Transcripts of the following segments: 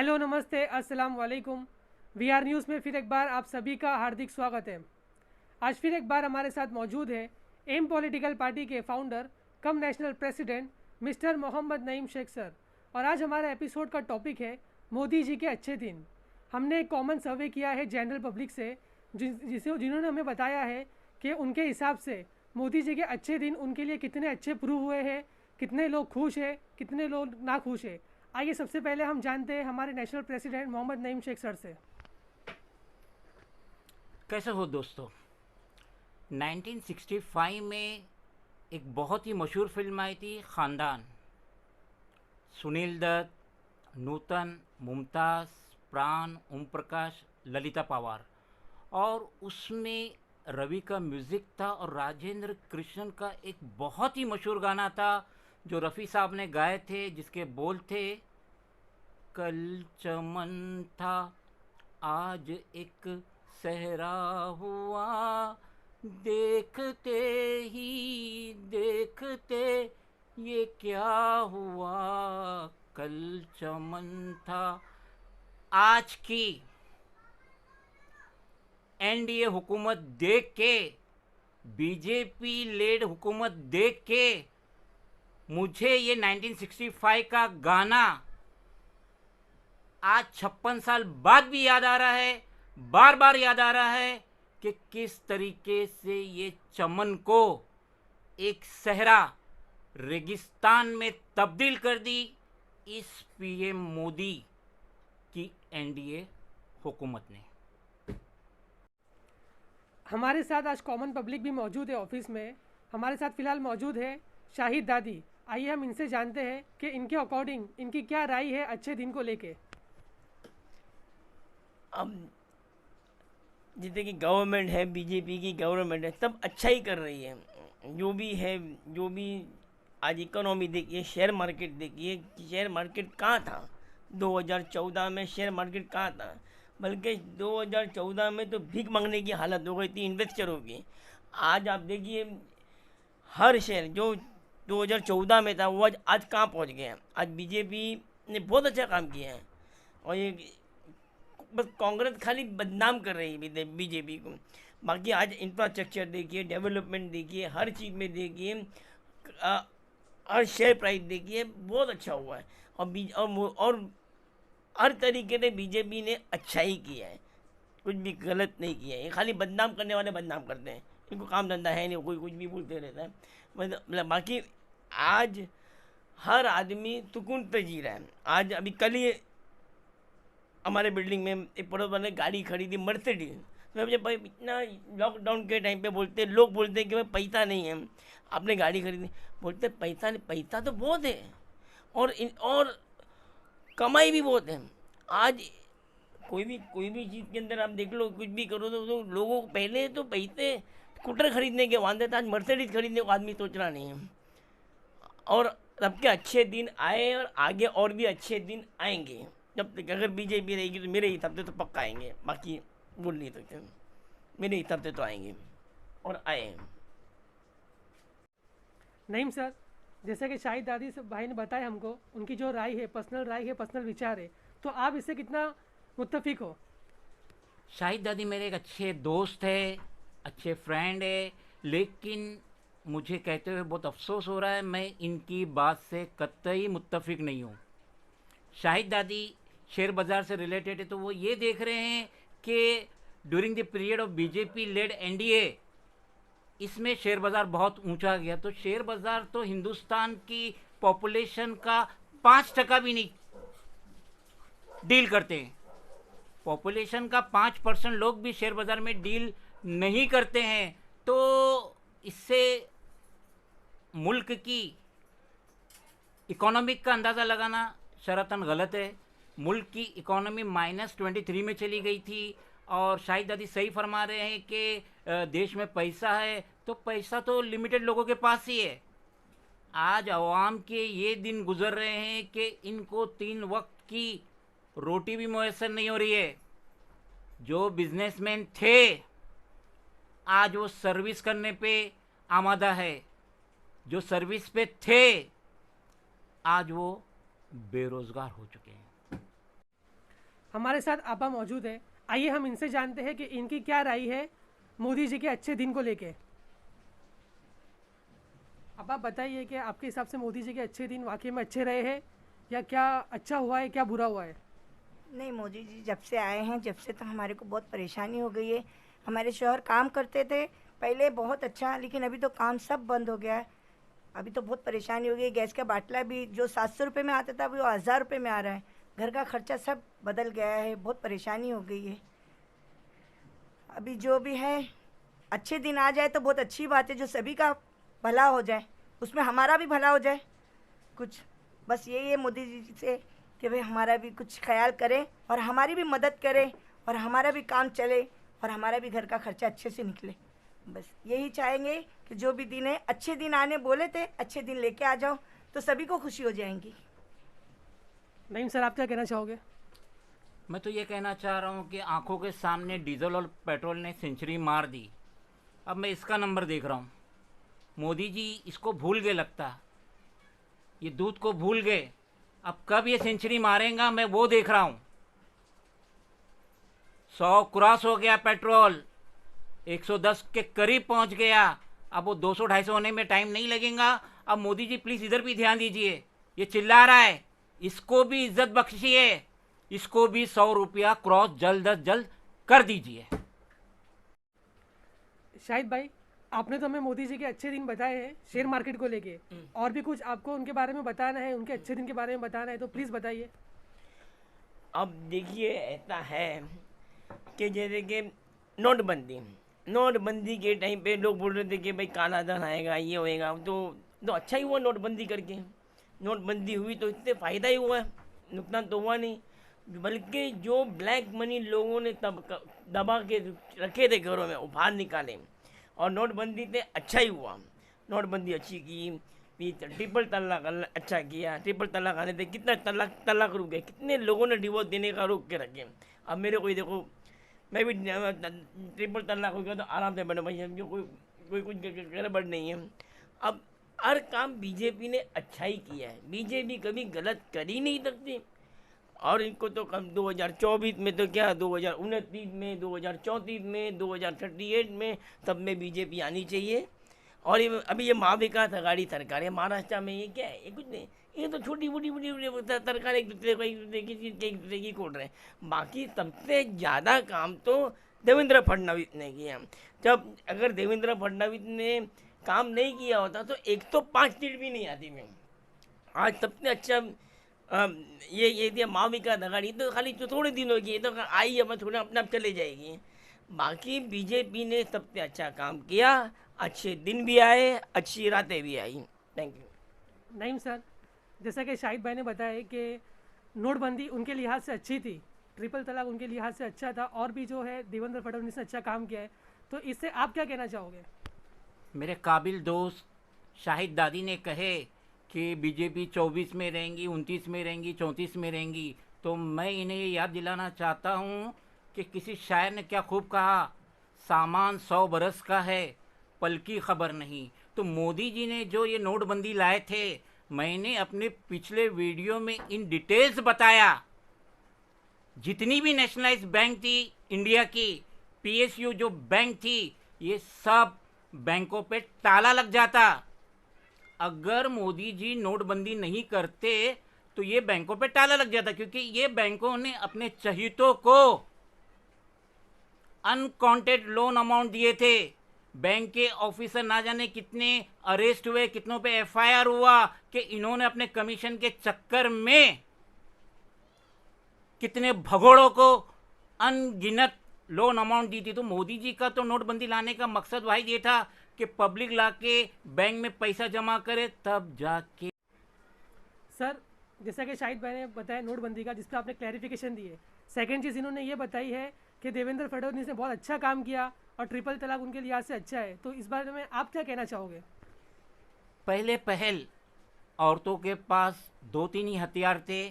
Hello, नमस्ते, अस्सलाम वालेकुम। वीआर न्यूज़ में फिर एक बार आप सभी का हार्दिक स्वागत है। आज फिर एक बार हमारे साथ मौजूद है एम पॉलिटिकल पार्टी के founder cum national president mister Mohammad Naeem Sheikh sir. और आज हमारा एपिसोड का टॉपिक है मोदी जी के अच्छे दिन। हमने एक कॉमन सर्वे किया है जनरल पब्लिक से, जिन्होंने हमें बताया है कि उनके हिसाब से मोदी जी के अच्छे दिन उनके लिए कितने अच्छे प्रूव हुए हैं, कितने लोग खुश हैं, कितने लोग ना खुश हैं। आइए सबसे पहले हम जानते हैं हमारे national president Mohammad Naeem Sheikh sir से। कैसे हो दोस्तों। 1965 में एक बहुत ही मशहूर फिल्म आई थी ख़ानदान। सुनील दत्त, नूतन, मुमताज़, प्राण, ओम प्रकाश, ललिता पवार। और उसमें रवि का म्यूज़िक था और राजेंद्र कृष्णन का एक बहुत ही मशहूर गाना था जो रफ़ी साहब ने गाए थे, जिसके बोल थे, कल चमन था आज एक सहरा हुआ, देखते ही देखते ये क्या हुआ, कल चमन था। आज की एनडीए हुकूमत देख के, बीजेपी लेड हुकूमत देख के मुझे ये 1965 का गाना आज 56 साल बाद भी याद आ रहा है, बार बार याद आ रहा है कि किस तरीके से ये चमन को एक सहरा रेगिस्तान में तब्दील कर दी इस पीएम मोदी की एनडीए हुकूमत ने। हमारे साथ आज कॉमन पब्लिक भी मौजूद है ऑफिस में। हमारे साथ फ़िलहाल मौजूद है शाहिद दादी। आइए हम इनसे जानते हैं कि इनके अकॉर्डिंग इनकी क्या राय है अच्छे दिन को लेके। अब जितने की गवर्नमेंट है, बीजेपी की गवर्नमेंट है, सब अच्छा ही कर रही है। जो भी है, जो भी आज इकोनॉमी देखिए, शेयर मार्केट देखिए, शेयर मार्केट कहाँ था 2014 में, शेयर मार्केट कहाँ था। बल्कि 2014 में तो भीख मांगने की हालत हो गई थी इन्वेस्टरों की। आज आप देखिए, हर शेयर जो 2014 में था वो आज कहाँ पहुँच गया। आज बीजेपी ने बहुत अच्छा काम किया है और ये बस कांग्रेस खाली बदनाम कर रही है बीजेपी को। बाकी आज इंफ्रास्ट्रक्चर देखिए, डेवलपमेंट देखिए, हर चीज़ में देखिए, हर शेयर प्राइस देखिए, बहुत अच्छा हुआ है। और हर तरीके से बीजेपी ने अच्छा ही किया है, कुछ भी गलत नहीं किया है। ये खाली बदनाम करने वाले बदनाम करते हैं, इनको काम धंधा है नहीं, कोई कुछ भी बोलते रहता है। मतलब बाकी आज हर आदमी सुकून पे जी रहा है। आज अभी कल ही हमारे बिल्डिंग में एक पड़ोस वाले गाड़ी खरीदी, मर्सिडीज। तो मुझे भाई इतना लॉकडाउन के टाइम पे लोग बोलते हैं कि भाई पैसा नहीं है, आपने गाड़ी खरीदी। बोलते पैसा नहीं, पैसा तो बहुत है और कमाई भी बहुत है। आज कोई भी चीज़ के अंदर आप देख लो, कुछ भी करो तो लोगों को पहले तो पैसे स्कूटर खरीदने के वांदे थे, आज मर्सिडीज खरीदने को आदमी सोच रहा नहीं है। और सबके अच्छे दिन आए और आगे और भी अच्छे दिन आएंगे। जब तक अगर बीजेपी रहेगी तो मेरे हिसाब से तो पक्का आएंगे, बाकी बोल नहीं सकते। मेरे हिसाब से तो आएंगे और आए हैं। नईम सर, जैसे कि शाहिद दादी से भाई ने बताया हमको, उनकी जो राय है, पर्सनल राय है, पर्सनल विचार है, तो आप इससे कितना मुत्तफिक हो? शाहिद दादी मेरे एक अच्छे दोस्त है, अच्छे फ्रेंड है, लेकिन मुझे कहते हुए बहुत अफसोस हो रहा है, मैं इनकी बात से कतई मुत्तफिक नहीं हूँ। शाहिद दादी शेयर बाज़ार से रिलेटेड है, तो वो ये देख रहे हैं कि during the period of BJP lead NDA इसमें शेयर बाज़ार बहुत ऊंचा गया। तो शेयर बाज़ार तो हिंदुस्तान की पॉपुलेशन का 5% भी नहीं डील करते हैं। पॉपुलेशन का 5% लोग भी शेयर बाज़ार में डील नहीं करते हैं। तो इससे मुल्क की इकोनॉमिक का अंदाज़ा लगाना शरतन गलत है। मुल्क की इकोनॉमी -23 में चली गई थी। और शाहिद दादी सही फरमा रहे हैं कि देश में पैसा है, तो पैसा तो लिमिटेड लोगों के पास ही है। आज अवाम के ये दिन गुजर रहे हैं कि इनको 3 वक्त की रोटी भी मुयसर नहीं हो रही है। जो बिजनेसमैन थे आज वो सर्विस करने पे आमादा है, जो सर्विस पे थे आज वो बेरोजगार हो चुके हैं। हमारे साथ आपा मौजूद है। आइए हम इनसे जानते हैं कि इनकी क्या राय है मोदी जी के अच्छे दिन को लेके। अब आप बताइए कि आपके हिसाब से मोदी जी के अच्छे दिन वाकई में अच्छे रहे हैं या क्या अच्छा हुआ है, क्या बुरा हुआ है? नहीं, मोदी जी जब से आए हैं, जब से तो हमारे को बहुत परेशानी हो गई है। हमारे शौहर काम करते थे पहले बहुत अच्छा, लेकिन अभी तो काम सब बंद हो गया है। अभी तो बहुत परेशानी हो गई। गैस का बाटला भी जो 700 रुपये में आता था वो 1000 रुपये में आ रहा है। घर का खर्चा सब बदल गया है, बहुत परेशानी हो गई है। अभी जो भी है, अच्छे दिन आ जाए तो बहुत अच्छी बात है, जो सभी का भला हो जाए, उसमें हमारा भी भला हो जाए। कुछ बस यही है मोदी जी से कि भाई हमारा भी कुछ ख्याल करें और हमारी भी मदद करें और हमारा भी काम चले और हमारा भी घर का खर्चा अच्छे से निकले। बस यही चाहेंगे कि जो भी दिन है, अच्छे दिन आने बोले थे, अच्छे दिन लेके आ जाओ तो सभी को खुशी हो जाएंगी। नईम सर, आप क्या कहना चाहोगे? मैं तो ये कहना चाह रहा हूँ कि आंखों के सामने डीजल और पेट्रोल ने सेंचुरी मार दी। अब मैं इसका नंबर देख रहा हूँ। मोदी जी इसको भूल गए, लगता ये दूध को भूल गए। अब कब ये सेंचुरी मारेगा मैं वो देख रहा हूँ। 100 क्रॉस हो गया पेट्रोल, 110 के करीब पहुँच गया। अब वो 200-250 होने में टाइम नहीं लगेगा। अब मोदी जी प्लीज़ इधर भी ध्यान दीजिए, ये चिल्ला रहा है, इसको भी इज्जत बख्शिए, इसको भी 100 रुपया क्रॉस जल्द अज जल्द कर दीजिए। शाहिद भाई, आपने तो हमें मोदी जी के अच्छे दिन बताए हैं शेयर मार्केट को लेके, और भी कुछ आपको उनके बारे में बताना है, उनके अच्छे दिन के बारे में बताना है, तो प्लीज़ बताइए। अब देखिए, ऐसा है कि जैसे कि नोटबंदी के टाइम पे लोग बोल रहे थे कि भाई काला धन आएगा, ये होएगा, तो अच्छा ही हुआ नोटबंदी करके। नोटबंदी हुई तो इससे फ़ायदा ही हुआ, नुकसान तो हुआ नहीं। बल्कि जो ब्लैक मनी लोगों ने तब दबा के रखे थे घरों में, वो बाहर निकाले, और नोटबंदी से अच्छा ही हुआ। नोटबंदी अच्छी की, फिर ट्रिपल तलाक अच्छा किया। ट्रिपल तलाक आने से कितना तलाक रुक गए, कितने लोगों ने डिवोर्स देने का रोक के रखे। अब मेरे को ही देखो, मैं भी ट्रिपल तलाक हो गया तो आराम से बने भाई, समझो कोई कुछ गड़बड़ नहीं है। अब हर काम बीजेपी ने अच्छा ही किया है, बीजेपी कभी गलत कर ही नहीं सकती। और इनको तो कम 2024 में तो क्या, 2029 में, 2034 में, 2038 में, सब में बीजेपी आनी चाहिए। और ये अभी ये महाविकास अघाड़ी सरकार है महाराष्ट्र में, ये क्या है, ये कुछ नहीं, ये तो छोटी मोटी सरकार एक दूसरे की खोल रहे हैं। बाकी सबसे ज़्यादा काम तो देवेंद्र फडणवीस ने किया। जब अगर देवेंद्र फडणवीस ने काम नहीं किया होता तो 105 सीट भी नहीं आती मैं। आज सबसे अच्छा ये थी महाविकास अघाड़ी, तो खाली तो थोड़े दिनों की, तो आई अब थोड़ा अपने आप चले जाएगी। बाकी बीजेपी ने सबसे अच्छा काम किया, अच्छे दिन भी आए, अच्छी रातें भी आई। Thank you. नईम सर, जैसा कि शाहिद भाई ने बताया कि नोटबंदी उनके लिहाज से अच्छी थी, ट्रिपल तलाक उनके लिहाज से अच्छा था, और भी जो है देवेंद्र फडणवीस ने अच्छा काम किया है, तो इससे आप क्या कहना चाहोगे? मेरे काबिल दोस्त शाहिद दादी ने कहे कि बीजेपी 24 में रहेंगी, 29 में रहेंगी, 34 में रहेंगी, तो मैं इन्हें ये याद दिलाना चाहता हूँ कि किसी शायर ने क्या खूब कहा, सामान 100 बरस का है, पल की खबर नहीं। तो मोदी जी ने जो ये नोटबंदी लाए थे, मैंने अपने पिछले वीडियो में इन डिटेल्स बताया। जितनी भी नेशनलाइज बैंक थी इंडिया की, पीएसयू जो बैंक थी, ये सब बैंकों पे ताला लग जाता। अगर मोदी जी नोटबंदी नहीं करते तो ये बैंकों पे ताला लग जाता, क्योंकि ये बैंकों ने अपने चहितों को अनकाउंटेड लोन अमाउंट दिए थे। बैंक के ऑफिसर ना जाने कितने अरेस्ट हुए, कितनों पे एफआईआर हुआ कि इन्होंने अपने कमीशन के चक्कर में कितने भगोड़ों को अनगिनत लोन अमाउंट दी थी। तो मोदी जी का तो नोटबंदी लाने का मकसद वही ये था कि पब्लिक लाके बैंक में पैसा जमा करे, तब जाके। सर, जैसा कि शाहिद भाई ने बताया नोटबंदी का, जिस पर आपने क्लैरिफिकेशन दी है, सेकंड चीज़ इन्होंने ये बताई है कि देवेंद्र फडणवीस ने बहुत अच्छा काम किया और ट्रिपल तलाक उनके लिहाज से अच्छा है, तो इस बारे में आप क्या कहना चाहोगे? पहल औरतों के पास 2-3 ही हथियार थे,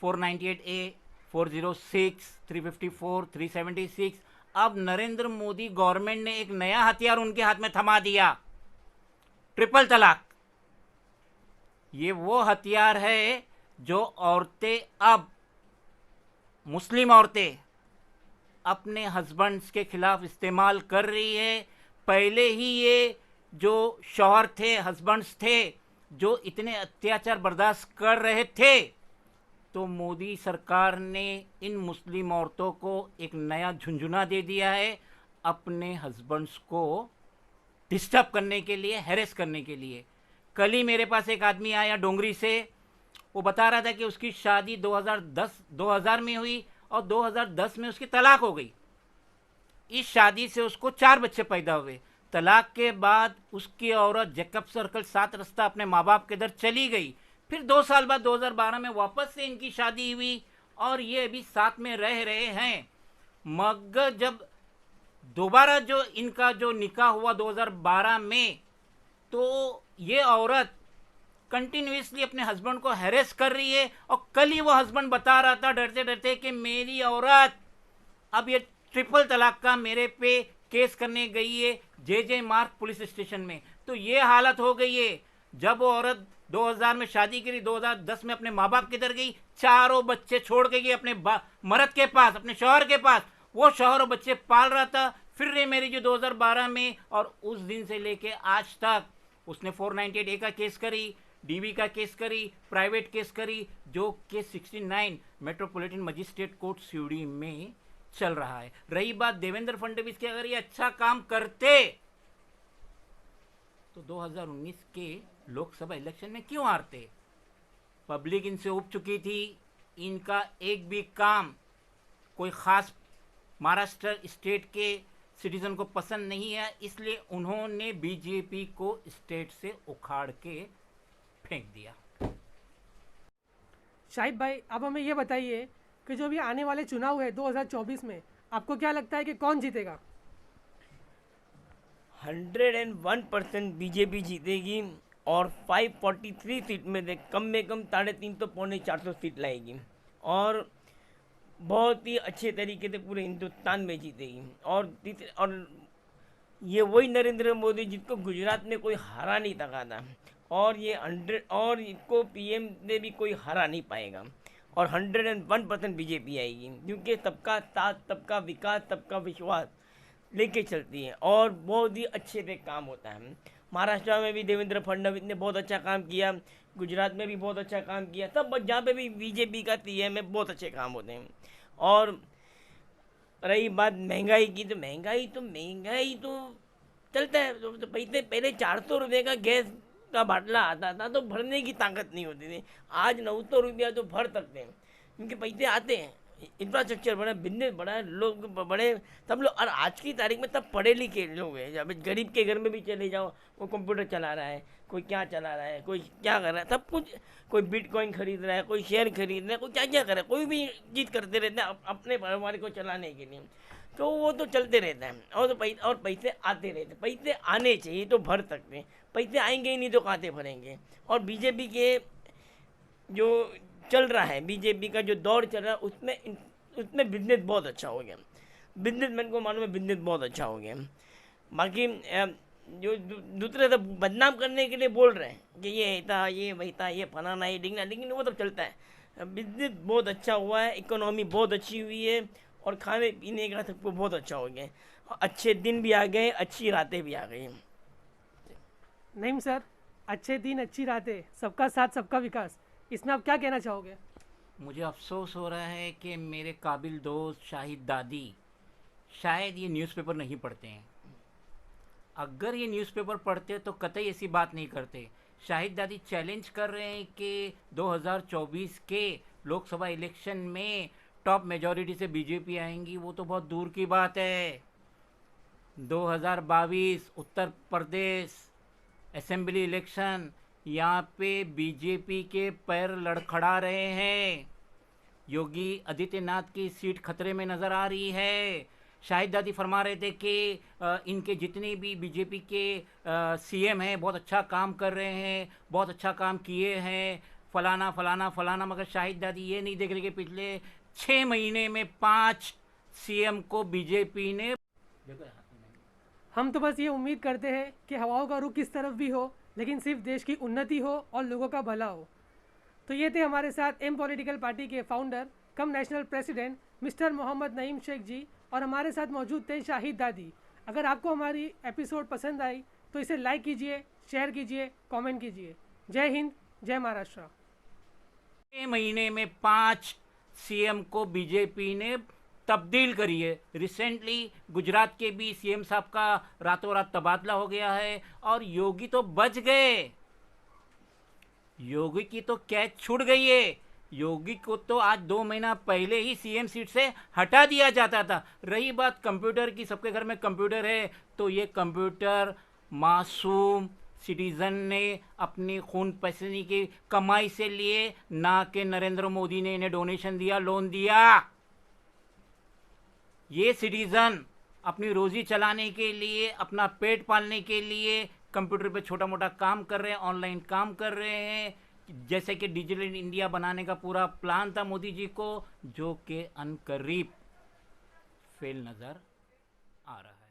498A, 406, 354, 376। अब नरेंद्र मोदी गवर्नमेंट ने एक नया हथियार उनके हाथ में थमा दिया, ट्रिपल तलाक। ये वो हथियार है जो औरतें अब मुस्लिम औरतें अपने हस्बैंड्स के खिलाफ इस्तेमाल कर रही है। पहले ही ये जो शौहर थे, हस्बैंड्स थे, जो इतने अत्याचार बर्दाश्त कर रहे थे, तो मोदी सरकार ने इन मुस्लिम औरतों को एक नया झुंझुना दे दिया है अपने हस्बैंड्स को डिस्टर्ब करने के लिए, हैरेस करने के लिए। कल ही मेरे पास एक आदमी आया डोंगरी से, वो बता रहा था कि उसकी शादी 2000 में हुई और 2010 में उसकी तलाक हो गई। इस शादी से उसको 4 बच्चे पैदा हुए। तलाक के बाद उसकी औरत जैकब सर्कल 7 रास्ता अपने माँ बाप के इधर चली गई। फिर 2 साल बाद 2012 में वापस से इनकी शादी हुई और ये अभी साथ में रह रहे हैं। मगर जब दोबारा जो इनका जो निकाह हुआ 2012 में, तो ये औरत कंटिन्यूसली अपने हस्बैंड को हैरेस कर रही है। और कल ही वो हस्बैंड बता रहा था डरते डरते कि मेरी औरत अब ये ट्रिपल तलाक का मेरे पे केस करने गई है जे मार्ग पुलिस स्टेशन में। तो ये हालत हो गई है। जब वो औरत 2000 में शादी करी, 2010 में अपने माँ बाप किधर गई, 4 बच्चे छोड़ के गई अपने मर्द के पास, अपने शौहर के पास। वो शौहर और बच्चे पाल रहा था। फिर रे मेरी जो 2012 में, और उस दिन से लेके आज तक उसने 498A का केस करी, डीवी का केस करी, प्राइवेट केस करी, जो case 69 metropolitan magistrate court CD में चल रहा है। रही बात देवेंद्र फडणवीस की, अगर ये अच्छा काम करते तो 2019 के लोकसभा इलेक्शन में क्यों हारते? पब्लिक इनसे उब चुकी थी। इनका एक भी काम कोई ख़ास महाराष्ट्र स्टेट के सिटीजन को पसंद नहीं है, इसलिए उन्होंने बीजेपी को स्टेट से उखाड़ के फेंक दिया। शाहिद भाई, अब हमें ये बताइए कि जो भी आने वाले चुनाव है 2024 में, आपको क्या लगता है कि कौन जीतेगा? 101% बीजेपी जीतेगी और 543 सीट में से कम 350 तो 450 सीट लाएगी और बहुत ही अच्छे तरीके से पूरे हिंदुस्तान में जीतेगी। और ये वही नरेंद्र मोदी जिसको गुजरात में कोई हरा नहीं सका था, और ये 100 और इसको पीएम ने भी कोई हरा नहीं पाएगा। और 101% बीजेपी आएगी, क्योंकि सबका साथ, सबका विकास, सबका विश्वास लेके चलती है और बहुत ही अच्छे से काम होता है। महाराष्ट्र में भी देवेंद्र फडणवीस ने बहुत अच्छा काम किया, गुजरात में भी बहुत अच्छा काम किया, सब जहाँ पे भी बीजेपी का सीएम में बहुत अच्छे काम होते हैं। और रही बात महंगाई की, तो महंगाई तो चलता है। तो पहले 400 रुपये का गैस का बाटला आता था तो भरने की ताकत नहीं होती थी। आज 900 रुपया तो भर सकते हैं, क्योंकि पैसे आते हैं, इंफ्रास्ट्रक्चर बड़ा, बिजनेस बड़ा, लोग बड़े, सब लोग। और आज की तारीख में सब पढ़े लिखे लोग हैं। जब गरीब के घर में भी चले जाओ, वो कंप्यूटर चला रहा है, कोई क्या चला रहा है, कोई क्या कर रहा है, सब कुछ। कोई बिटकॉइन खरीद रहा है, कोई शेयर खरीद रहा है, कोई क्या क्या कर रहा है, कोई भी चीज़ करते रहते हैं अपने परिवार को चलाने के लिए। तो वो तो चलते रहता है। और पैसे आते रहते, पैसे आने चाहिए तो भर सकते हैं। पैसे आएंगे ही नहीं तो कहाँ से भरेंगे। और बीजेपी के जो चल रहा है, बीजेपी का जो दौर चल रहा है, उसमें बिजनेस बहुत अच्छा हो गया। बिजनेसमैन को मालूम है बिजनेस बहुत अच्छा हो गया। बाकी जो दूसरे सब बदनाम करने के लिए बोल रहे हैं कि ये था, ये वही था, ये फलाना, ये डिगना, लेकिन वो तो चलता है। बिजनेस बहुत अच्छा हुआ है, इकोनॉमी बहुत अच्छी हुई है और खाने पीने का सबको बहुत अच्छा हो गया। अच्छे दिन भी आ गए, अच्छी रातें भी आ गई। नहीं सर, अच्छे दिन, अच्छी रातें, सबका साथ, सबका विकास, इसमें आप क्या कहना चाहोगे? मुझे अफसोस हो रहा है कि मेरे काबिल दोस्त शाहिद दादी शायद ये न्यूज़पेपर नहीं पढ़ते हैं। अगर ये न्यूज़पेपर पढ़ते तो कतई ऐसी बात नहीं करते। शाहिद दादी चैलेंज कर रहे हैं कि 2024 के लोकसभा इलेक्शन में टॉप मेजॉरिटी से बीजेपी आएंगी। वो तो बहुत दूर की बात है। 2022 उत्तर प्रदेश असेंबली इलेक्शन, यहाँ पे बीजेपी के पैर लड़खड़ा रहे हैं। योगी आदित्यनाथ की सीट खतरे में नज़र आ रही है। शाहिद दादी फरमा रहे थे कि इनके जितने भी बीजेपी के सीएम हैं बहुत अच्छा काम कर रहे हैं, बहुत अच्छा काम किए हैं, फलाना फलाना फलाना। मगर शाहिद दादी ये नहीं देख रहे कि पिछले 6 महीने में 5 सीएम को बीजेपी ने। हम तो बस ये उम्मीद करते हैं कि हवाओं का रुख किस तरफ भी हो, लेकिन सिर्फ देश की उन्नति हो और लोगों का भला हो। तो ये थे हमारे साथ एम पॉलिटिकल पार्टी के founder cum national president mister Mohammad Naeem Sheikh ji और हमारे साथ मौजूद थे शाहिद दादी। अगर आपको हमारी एपिसोड पसंद आई तो इसे लाइक कीजिए, शेयर कीजिए, कमेंट कीजिए। जय हिंद, जय महाराष्ट्र। 6 महीने में 5 सीएम को बीजेपी ने तब्दील करी है। रिसेंटली गुजरात के भी सीएम साहब का रातों रात तबादला हो गया है और योगी तो बच गए। योगी की तो कैच छूट गई है। योगी को तो आज 2 महीना पहले ही सीएम सीट से हटा दिया जाता था। रही बात कंप्यूटर की, सबके घर में कंप्यूटर है, तो ये कंप्यूटर मासूम सिटीजन ने अपनी खून पसीने की कमाई से लिए, ना कि नरेंद्र मोदी ने इन्हें डोनेशन दिया, लोन दिया। ये सिटीजन अपनी रोजी चलाने के लिए, अपना पेट पालने के लिए कंप्यूटर पे छोटा मोटा काम कर रहे हैं, ऑनलाइन काम कर रहे हैं। जैसे कि डिजिटल इंडिया बनाने का पूरा प्लान था मोदी जी को, जो कि अनकरीब फेल नज़र आ रहा है।